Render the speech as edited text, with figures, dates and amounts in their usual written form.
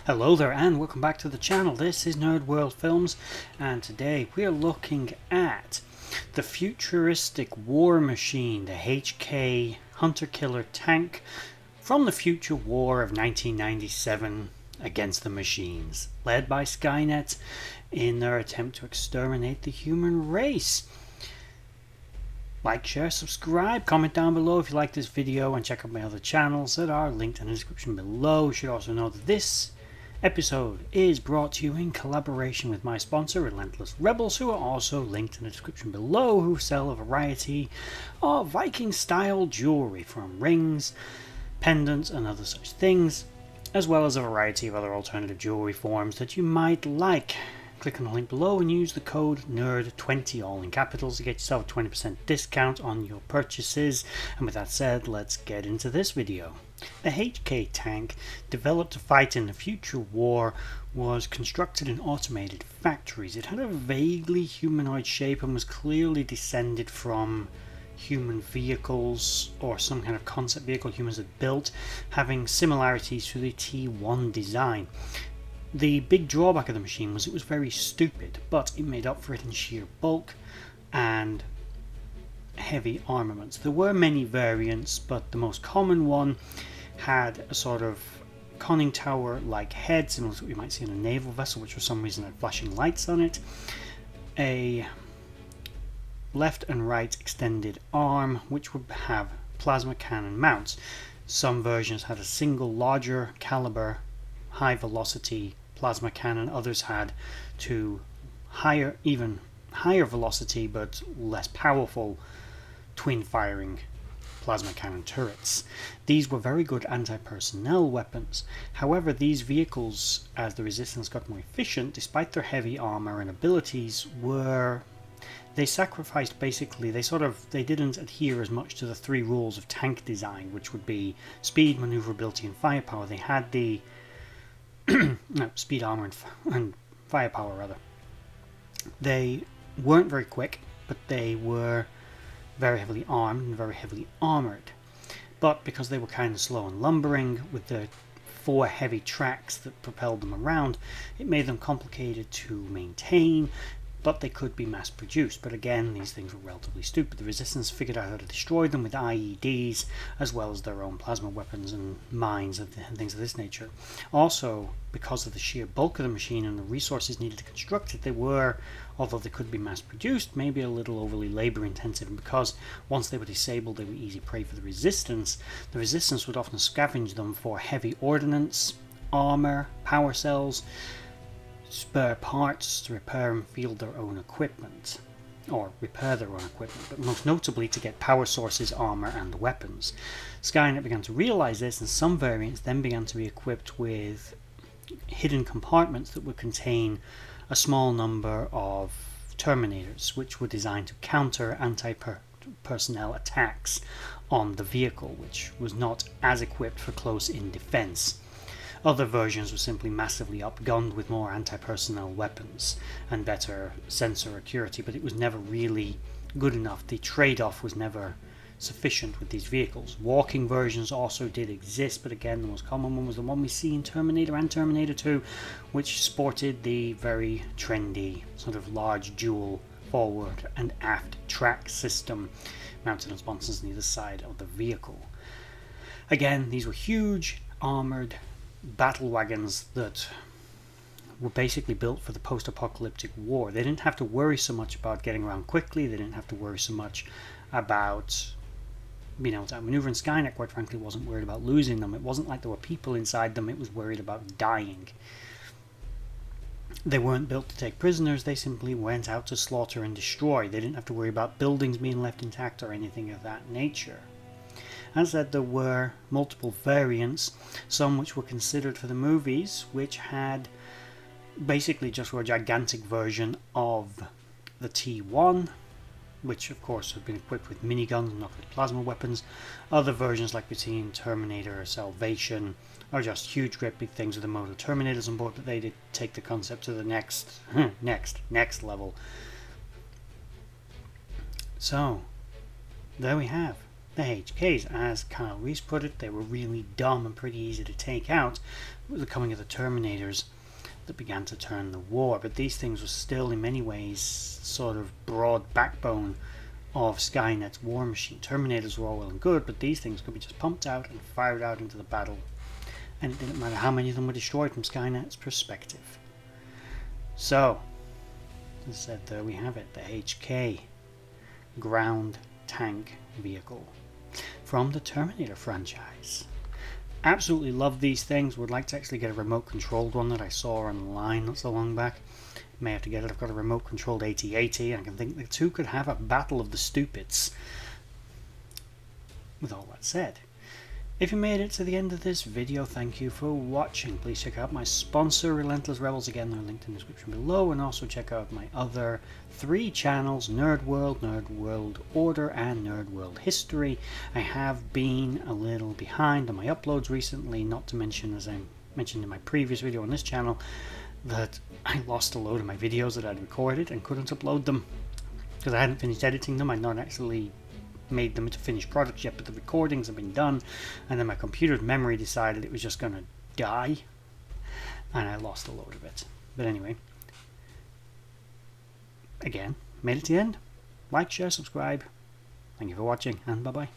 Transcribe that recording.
Hello there and welcome back to the channel. This is Nerd.World Films, and today we are looking at the futuristic war machine, the HK Hunter-Killer tank from the future war of 1997 against the machines, led by Skynet in their attempt to exterminate the human race. Like, share, subscribe, comment down below if you like this video, and check out my other channels that are linked in the description below. You should also know that this episode is brought to you in collaboration with my sponsor, Relentless Rebels, who are also linked in the description below, who sell a variety of Viking-style jewelry, from rings, pendants, and other such things, as well as a variety of other alternative jewelry forms that you might like. Click on the link below and use the code NERD20, all in capitals, to get yourself a 20% discount on your purchases. And with that said, let's get into this video. The HK tank, developed to fight in the future war, was constructed in automated factories. It had a vaguely humanoid shape and was clearly descended from human vehicles, or some kind of concept vehicle humans had built, having similarities to the T1 design. The big drawback of the machine was it was very stupid, but it made up for it in sheer bulk and heavy armaments. There were many variants, but the most common one had a sort of conning tower like head, similar to what you might see in a naval vessel, which for some reason had flashing lights on it, a left and right extended arm which would have plasma cannon mounts. Some versions had a single larger caliber high velocity plasma cannon, others had two even higher velocity but less powerful twin firing plasma cannon turrets. These were very good anti-personnel weapons. However, these vehicles, as the resistance got more efficient, despite their heavy armor and abilities, they sacrificed, basically, they didn't adhere as much to the three rules of tank design, which would be speed, maneuverability, and firepower. They had the no, speed, armor, and firepower, rather. They weren't very quick, but they were very heavily armed and very heavily armored. But because they were kind of slow and lumbering, with the four heavy tracks that propelled them around, it made them complicated to maintain, but they could be mass produced. But again, these things were relatively stupid. The resistance figured out how to destroy them with IEDs, as well as their own plasma weapons and mines and things of this nature. Also, because of the sheer bulk of the machine and the resources needed to construct it, they were, although they could be mass produced, maybe a little overly labor intensive. And because once they were disabled, they were easy prey for the resistance would often scavenge them for heavy ordnance, armor, power cells, spare parts to repair and field their own equipment, or repair their own equipment, but most notably to get power sources, armor, and weapons. Skynet began to realize this, and some variants then began to be equipped with hidden compartments that would contain a small number of Terminators, which were designed to counter anti-personnel attacks on the vehicle, which was not as equipped for close-in defense. Other versions were simply massively outgunned with more anti-personnel weapons and better sensor accuracy, but it was never really good enough. The trade-off was never sufficient with these vehicles. Walking versions also did exist, but again, the most common one was the one we see in Terminator and Terminator 2, which sported the very trendy sort of large dual forward and aft track system mounted on sponsons on either side of the vehicle. Again, these were huge, armored battle wagons that were basically built for the post-apocalyptic war. They didn't have to worry so much about getting around quickly. They didn't have to worry so much about being able to outmaneuver. And Skynet, quite frankly, wasn't worried about losing them. It wasn't like there were people inside them. It was worried about dying. They weren't built to take prisoners. They simply went out to slaughter and destroy. They didn't have to worry about buildings being left intact or anything of that nature. As said, there were multiple variants, some which were considered for the movies, which had basically just were a gigantic version of the T1, which of course had been equipped with miniguns and not with plasma weapons. Other versions, like we see in Terminator or Salvation, are just huge, great big things with the motor Terminators on board, but they did take the concept to the next level. So, there we have the HKs. As Kyle Reese put it, they were really dumb and pretty easy to take out. With the coming of the Terminators that began to turn the war, but these things were still in many ways sort of broad backbone of Skynet's war machine. Terminators were all well and good, but these things could be just pumped out and fired out into the battle, and it didn't matter how many of them were destroyed from Skynet's perspective. So, as I said, there we have it, the HK ground tank vehicle from the Terminator franchise. Absolutely love these things. Would like to actually get a remote controlled one that I saw online not so long back. May have to get it. I've got a remote controlled AT-AT, and I can think the two could have a battle of the stupids. With all that said, if you made it to the end of this video, thank you for watching. Please check out my sponsor, Relentless Rebels. Again, they're linked in the description below, and also check out my other 3 channels, Nerd.World, Nerd.World Order, and Nerd.World History. I have been a little behind on my uploads recently, not to mention, as I mentioned in my previous video on this channel, that I lost a load of my videos that I'd recorded and couldn't upload them because I hadn't finished editing them. I'd not actually made them into finished products yet, but the recordings have been done, and then my computer's memory decided it was just going to die, and I lost a load of it. But anyway, again, made it to the end. Like, share, subscribe. Thank you for watching, and bye bye.